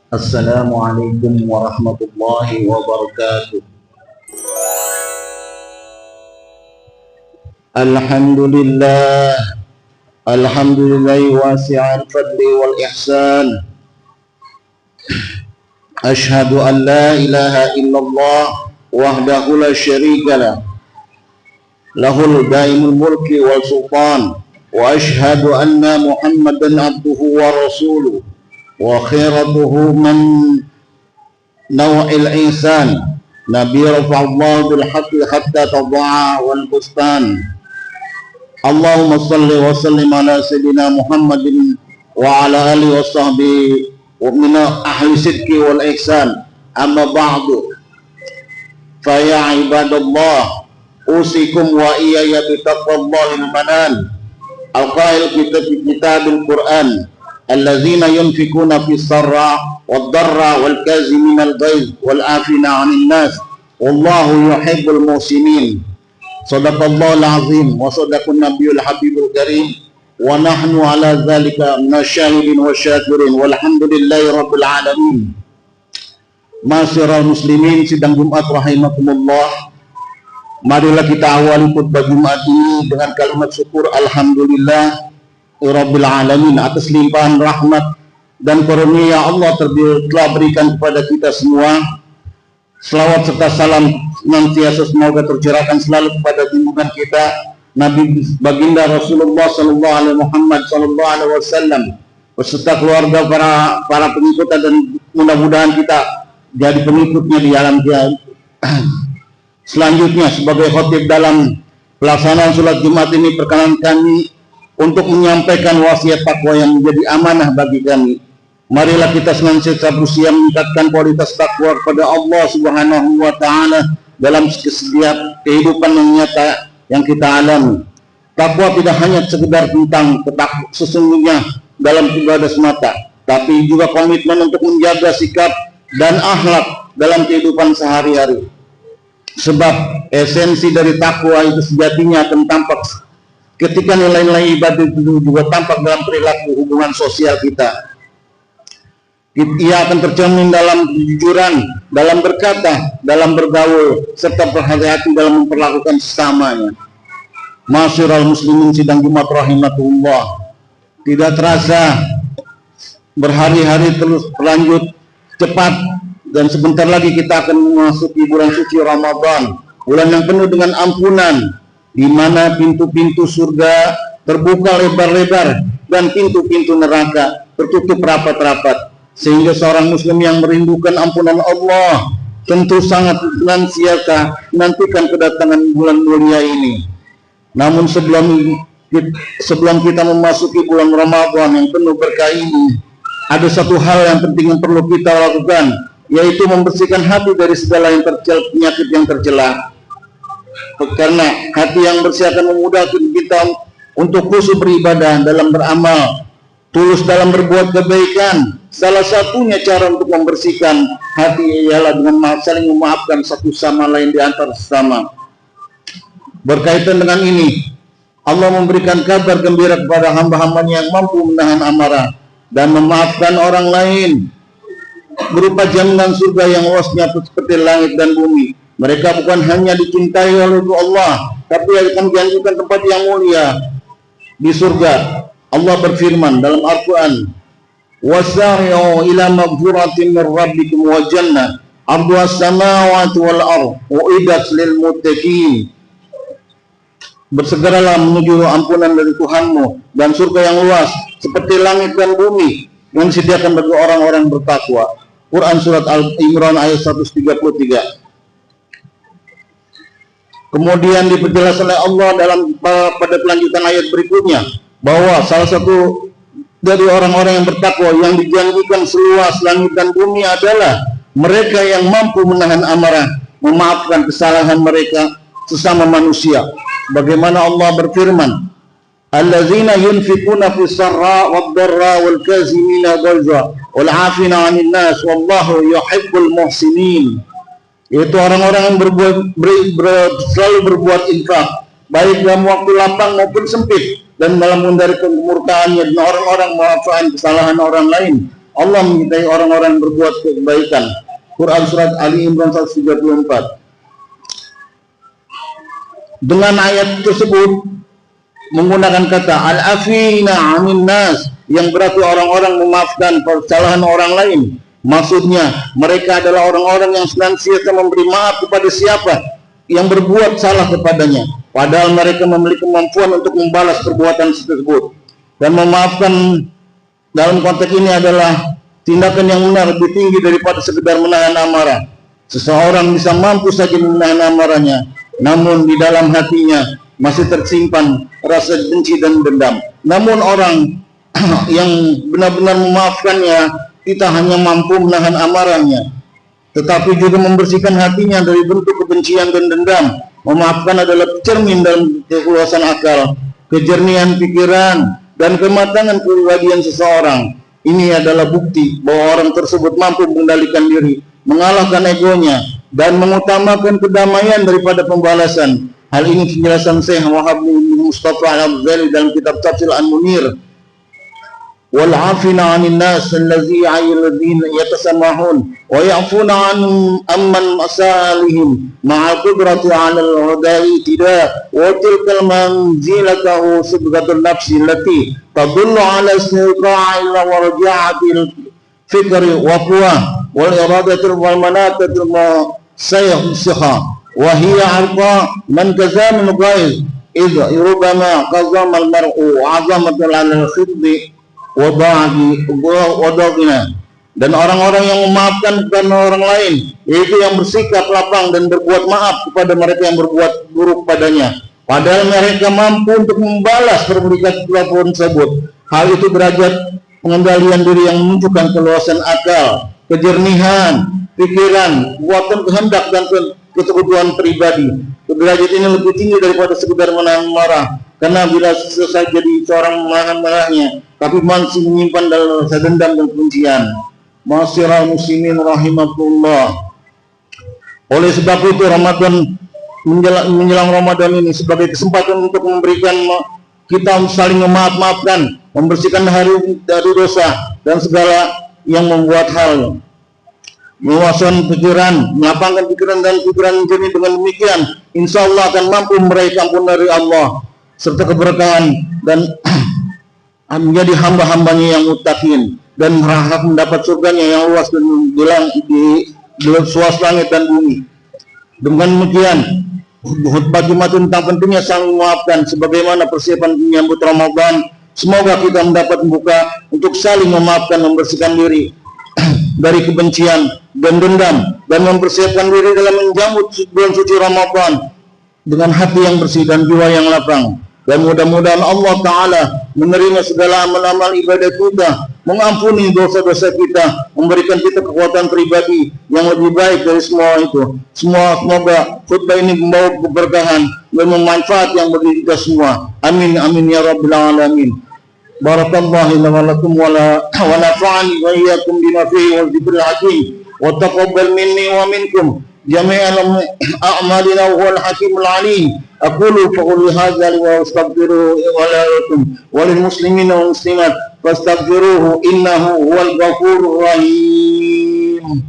Assalamualaikum warahmatullahi wabarakatuh. Alhamdulillah, alhamdulillahi wasi'al fadli wal ihsan. Ashhadu an la ilaha illallah wahdahu la syarika lah, lahul daimul mulki wal sultan, wa ashhadu anna Muhammadan abduhu wa rasuluh wa khiratuhu man naw'il insan nabi rafa'allahu bil haqqi hatta tadha'a wal bustan. Allahumma salli wa sallim ala sayyidina Muhammadin wa ala alihi wa sahbihi wa min ahli sidqi wal ihsan. Amma ba'du, fa ya ibadallah, usikum wa iyaya bi taqwallahil manan. Al-qail kitabil Qur'an, alladzina yunfikuna fis sarra wad darra wal kaziminal ghaiz wal afina 'anil nas wallahu yuhibbul muhsinin. Shadaqallahul azim wa sadaqan nabiyul habibul karim wa nahnu ala dzalika minasyahidin wa syakirin walhamdulillahi rabbil alamin. Ma'asyiral muslimin, sidang Jumat rahimakumullah. Marilah kita awali khutbah Jumat ini dengan kalimat syukur alhamdulillah Rabbil alamin atas limpahan rahmat dan karunia Allah telah berikan kepada kita semua. Selawat serta salam senantiasa semoga tercurahkan selalu kepada junjungan kita Nabi baginda Rasulullah sallallahu alaihi Muhammad sallallahu alaihi wasallam beserta keluarga para pengikut, dan mudah-mudahan kita jadi pengikutnya di alam kiamat. Selanjutnya, sebagai khotib dalam pelaksanaan sholat Jumat ini, perkenan kami untuk menyampaikan wasiat takwa yang menjadi amanah bagi kami. Marilah kita senantiasa berusaha meningkatkan kualitas takwa kepada Allah Subhanahu wa taala dalam setiap kehidupan yang nyata yang kita alami. Takwa tidak hanya sekedar tentang sesungguhnya dalam ibadah semata, tapi juga komitmen untuk menjaga sikap dan akhlak dalam kehidupan sehari-hari. Sebab esensi dari takwa itu sejatinya akan tampak ketika nilai-nilai ibadah itu juga tampak dalam perilaku hubungan sosial kita. Ia akan tercermin dalam kejujuran, dalam berkata, dalam bergaul, serta berhati-hati dalam memperlakukan sesamanya. Ma'asyiral muslimin, sidang Jumat rahimakumullah. Tidak terasa berhari-hari terus berlanjut cepat, dan sebentar lagi kita akan memasuki bulan suci Ramadan, bulan yang penuh dengan ampunan, di mana pintu-pintu surga terbuka lebar-lebar dan pintu-pintu neraka tertutup rapat-rapat, sehingga seorang muslim yang merindukan ampunan Allah tentu sangat nantikan kedatangan bulan mulia ini. Namun sebelum kita memasuki bulan Ramadan yang penuh berkah ini, ada satu hal yang penting yang perlu kita lakukan, yaitu membersihkan hati dari segala penyakit yang tercela. Karena hati yang bersih akan memudahkan kita untuk khusyuk beribadah, dalam beramal, tulus dalam berbuat kebaikan. Salah satunya cara untuk membersihkan hati ialah dengan saling memaafkan satu sama lain di antara sesama. Berkaitan dengan ini, Allah memberikan kabar gembira kepada hamba-hambanya yang mampu menahan amarah dan memaafkan orang lain, berupa jaminan surga yang luasnya seperti langit dan bumi. Mereka bukan hanya dicintai oleh Allah, tapi akan menjanjikan tempat yang mulia di surga. Allah berfirman dalam Al-Quran, wasari'u ila maghfiratin min rabbikum wa jannah arduhas samawati wal ardh uiddat lil muttaqin. Bersegeralah menuju ampunan dari Tuhanmu dan surga yang luas seperti langit dan bumi yang disediakan bagi orang-orang bertakwa. Quran surat Al-Imran ayat 133. Kemudian diperjelas oleh Allah pada pelanjutan ayat berikutnya bahwa salah satu dari orang-orang yang bertakwa yang dijanjikan seluas langit dan bumi adalah mereka yang mampu menahan amarah, memaafkan kesalahan mereka sesama manusia. Bagaimana Allah berfirman, alladzina yunfikuna fis sarra wad darra wal kazimina ghaiza wal 'afina 'anil nas wallahu yuhibbul muhsinin. Yaitu orang-orang yang selalu berbuat infak, baik dalam waktu lapang maupun sempit, dan dalam menghindari kemurkaannya, dan orang-orang memaafkan kesalahan orang lain. Allah mencintai orang-orang yang berbuat kebaikan. Quran surat Ali Imran 134. Dengan ayat tersebut menggunakan kata al-afina 'anil nas, yang berarti orang-orang memaafkan kesalahan orang lain. Maksudnya mereka adalah orang-orang yang senantiasa memberi maaf kepada siapa yang berbuat salah kepadanya, padahal mereka memiliki kemampuan untuk membalas perbuatan tersebut. Dan memaafkan dalam konteks ini adalah tindakan yang benar, lebih tinggi daripada sekedar menahan amarah. Seseorang bisa mampu saja menahan amarahnya, namun di dalam hatinya masih tersimpan rasa benci dan dendam. Namun orang yang benar-benar memaafkannya, kita hanya mampu menahan amarahnya, tetapi juga membersihkan hatinya dari bentuk kebencian dan dendam. Memaafkan adalah cermin dalam keluasan akal, kejernihan pikiran, dan kematangan kepribadian seseorang. Ini adalah bukti bahwa orang tersebut mampu mengendalikan diri, mengalahkan egonya, dan mengutamakan kedamaian daripada pembalasan. Hal ini penjelasan Syekh Wahab bin Mustafa Al-Abzali dalam kitab Tafsir An-Munir. Wal 'afina 'anil nas alladzina yatasammahun wa ya'funa 'an amman masalihim ma'a qudrati 'ala al-hudai tidak wa tilkal manzilatahu subgatul nafsi allati tadullu 'ala istiqa'il wa raja'atil fikri wa quwwah wal iradatil wal manatatil sayyiha wa hiya 'arqa man kazamin ghaiz idh rubama qazama al-mar'u 'azamatul 'ala al-khiddi wadagina. Dan orang-orang yang memaafkan kepada orang lain, yaitu yang bersikap lapang dan berbuat maaf kepada mereka yang berbuat buruk padanya, padahal mereka mampu untuk membalas perbuatan tersebut. Hal itu derajat pengendalian diri yang menunjukkan keluasan akal, kejernihan pikiran, kekuatan kehendak, dan keteguhan pribadi. Derajat ini lebih tinggi daripada sekedar menahan marah, karena bila selesai jadi seorang menahan marahnya, tapi masih menyimpan dalam rasa dendam dan kebencian. Ma'asyiral muslimin rahimakumullah. Oleh sebab itu Ramadan menjelang Ramadan ini sebagai kesempatan untuk memberikan kita saling memaaf-maafkan, membersihkan hari dari dosa dan segala yang membuat hal, meluaskan pikiran, melapangkan pikiran dan pikiran jernih. Dengan demikian, insya Allah akan mampu meraih ampun dari Allah serta keberkahan dan menjadi hamba-hambanya yang muttaqin dan berhak mendapat surganya yang luas dan di luas langit dan bumi. Dengan demikian, khutbah Jumat tentang pentingnya saling memaafkan sebagaimana persiapan menyambut Ramadan. Semoga kita mendapat membuka untuk saling memaafkan, membersihkan diri dari kebencian dan dendam, dan mempersiapkan diri dalam menjamu bulan suci Ramadan dengan hati yang bersih dan jiwa yang lapang. Dan mudah-mudahan Allah Ta'ala menerima segala amal-amal ibadah kita, mengampuni dosa-dosa kita, memberikan kita kekuatan pribadi yang lebih baik dari semua itu. Semoga khutbah ini membawa keberkahan dan memanfaat yang bagi kita semua. Amin amin ya rabbil alamin. Barakallahu wa lakum wa nafa'ani wa iyyakum bima fihi wal dzikril hakim wa taqabbal minni wa minkum jami'al a'malina wa huwal hakimul alim. Aqulu faqulu hadza wa astaghfiru wa lakum wa lil muslimina wal muslimat fastaghfiruhu innahu huwal ghafurur rahim.